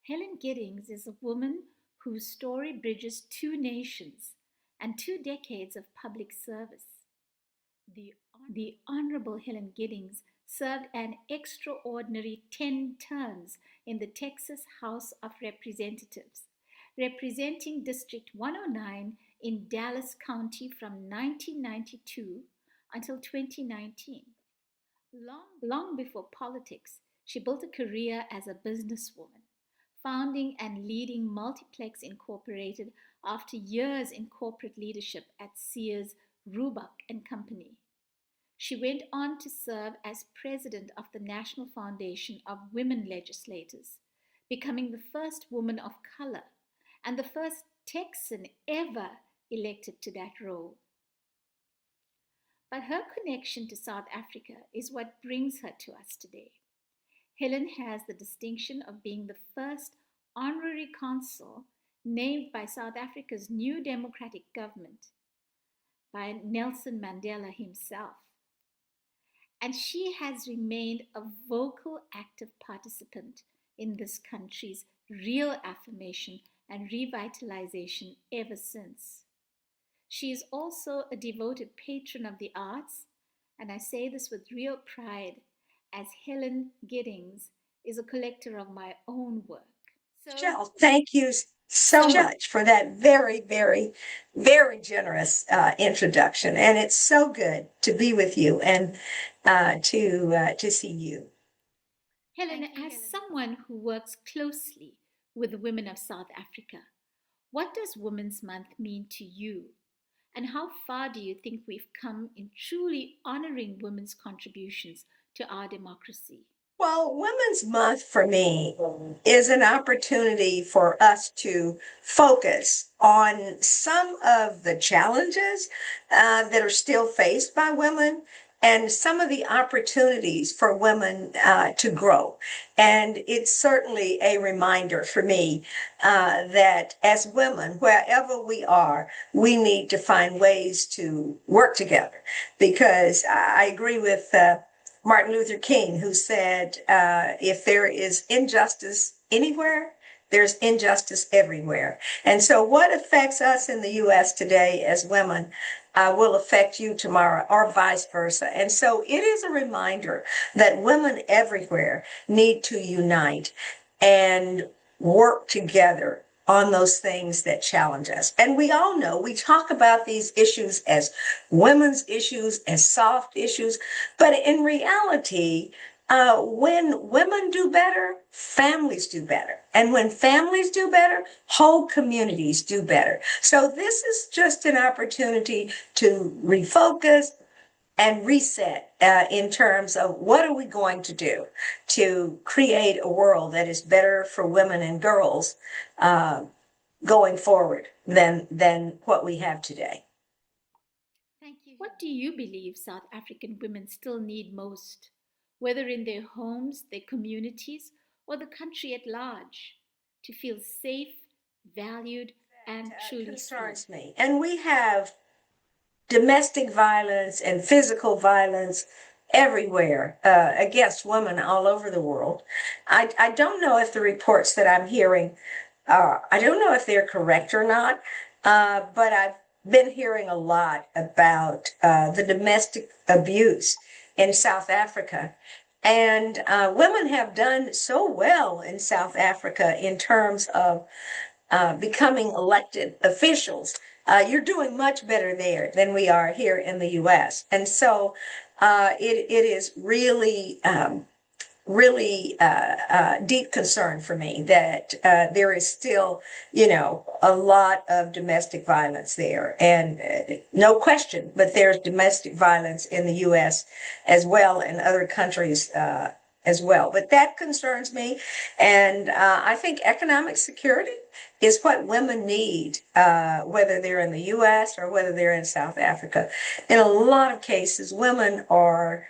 Helen Giddings is a woman whose story bridges two nations and 2 decades of public service. The Honorable Helen Giddings served an extraordinary 10 terms in the Texas House of Representatives, representing District 109 in Dallas County from 1992 until 2019. Long before politics, she built a career as a businesswoman, founding and leading Multiplex Incorporated after years in corporate leadership at Sears, Roebuck and Company. She went on to serve as president of the National Foundation of Women Legislators, becoming the first woman of color and the first Texan ever elected to that role. But her connection to South Africa is what brings her to us today. Helen has the distinction of being the first honorary consul named by South Africa's new democratic government, by Nelson Mandela himself. And she has remained a vocal, active participant in this country's real affirmation and revitalization ever since. She is also a devoted patron of the arts, and I say this with real pride, as Helen Giddings is a collector of my own work. Michelle, thank you so much for that very, very, very generous introduction. And it's so good to be with you and to see you. Helen, as someone who works closely with the women of South Africa, what does Women's Month mean to you? And how far do you think we've come in truly honoring women's contributions to our democracy? Well, Women's Month for me is an opportunity for us to focus on some of the challenges that are still faced by women and some of the opportunities for women to grow. And it's certainly a reminder for me that as women, wherever we are, we need to find ways to work together. Because I agree with Martin Luther King, who said, if there is injustice anywhere, there's injustice everywhere. And so what affects us in the U.S. today as women will affect you tomorrow, or vice versa. And so it is a reminder that women everywhere need to unite and work together on those things that challenge us. And we all know we talk about these issues as women's issues, as soft issues, but in reality, when women do better, families do better. And when families do better, whole communities do better. So this is just an opportunity to refocus and reset in terms of what are we going to do to create a world that is better for women and girls going forward than what we have today. Thank you. What do you believe South African women still need most, whether in their homes, their communities, or the country at large, to feel safe, valued, and truly concerns me? And we have domestic violence and physical violence everywhere against women all over the world. I don't know if the reports that I'm hearing, I don't know if they're correct or not, but I've been hearing a lot about the domestic abuse in South Africa. And women have done so well in South Africa in terms of becoming elected officials. You're doing much better there than we are here in the U.S. And so it is really, really deep concern for me that there is still, a lot of domestic violence there. And no question, but there's domestic violence in the U.S. as well, and other countries as well. But that concerns me. And I think economic security is what women need, whether they're in the U.S. or whether they're in South Africa. In a lot of cases, women are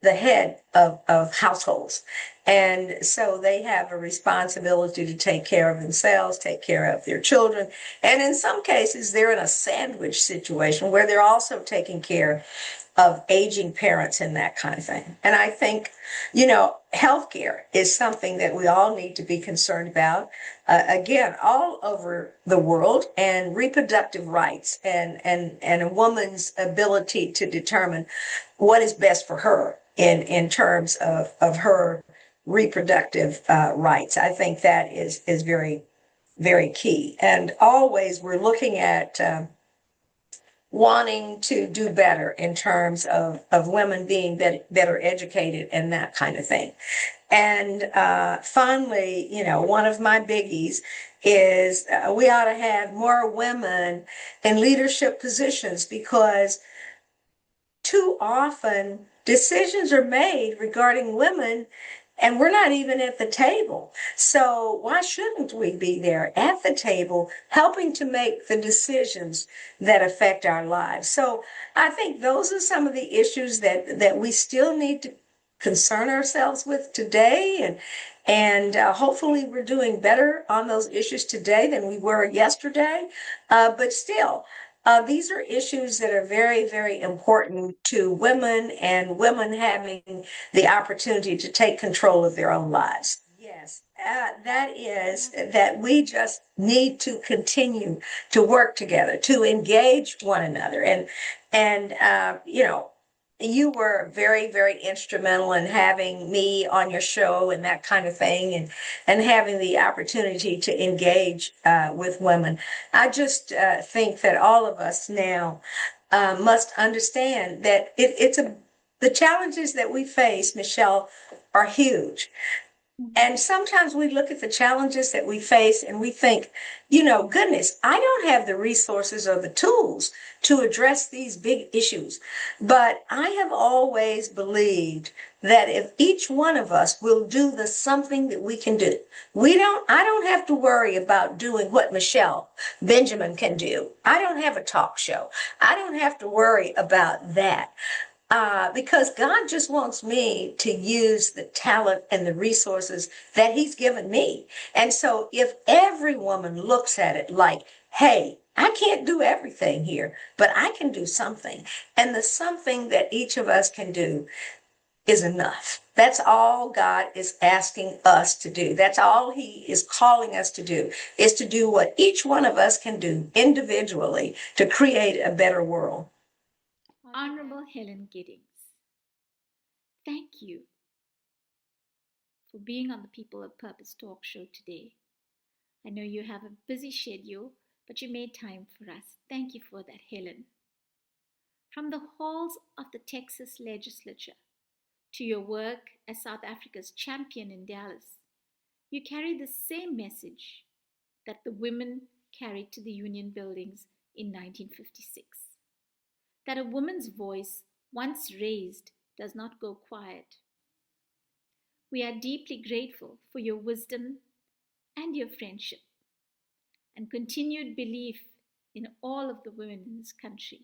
the head of households. And so they have a responsibility to take care of themselves, take care of their children. And in some cases, they're in a sandwich situation where they're also taking care of aging parents and that kind of thing. And I think, healthcare is something that we all need to be concerned about. Again, all over the world, and reproductive rights and a woman's ability to determine what is best for her in terms of her reproductive rights. I think that is very, very key. And always we're looking at wanting to do better in terms of women being better educated and that kind of thing. And finally, one of my biggies is we ought to have more women in leadership positions, because too often decisions are made regarding women and we're not even at the table. So why shouldn't we be there at the table helping to make the decisions that affect our lives? So I think those are some of the issues that we still need to concern ourselves with today. And hopefully we're doing better on those issues today than we were yesterday. But still, these are issues that are very, very important to women, and women having the opportunity to take control of their own lives. Yes, that is that we just need to continue to work together, to engage one another. And you were very, very instrumental in having me on your show and that kind of thing, and having the opportunity to engage with women. I just think that all of us now must understand that the challenges that we face, Michelle, are huge. And sometimes we look at the challenges that we face and we think, goodness, I don't have the resources or the tools to address these big issues. But I have always believed that if each one of us will do the something that we can do, I don't have to worry about doing what Michelle Benjamin can do. I don't have a talk show. I don't have to worry about that. Because God just wants me to use the talent and the resources that He's given me. And so if every woman looks at it like, hey, I can't do everything here, but I can do something. And the something that each of us can do is enough. That's all God is asking us to do. That's all He is calling us to do, is to do what each one of us can do individually to create a better world. Honorable Helen Giddings, thank you for being on the People of Purpose talk show today. I know you have a busy schedule, but you made time for us. Thank you for that, Helen. From the halls of the Texas Legislature to your work as South Africa's champion in Dallas, you carry the same message that the women carried to the Union buildings in 1956. That a woman's voice, once raised, does not go quiet. We are deeply grateful for your wisdom and your friendship and continued belief in all of the women in this country.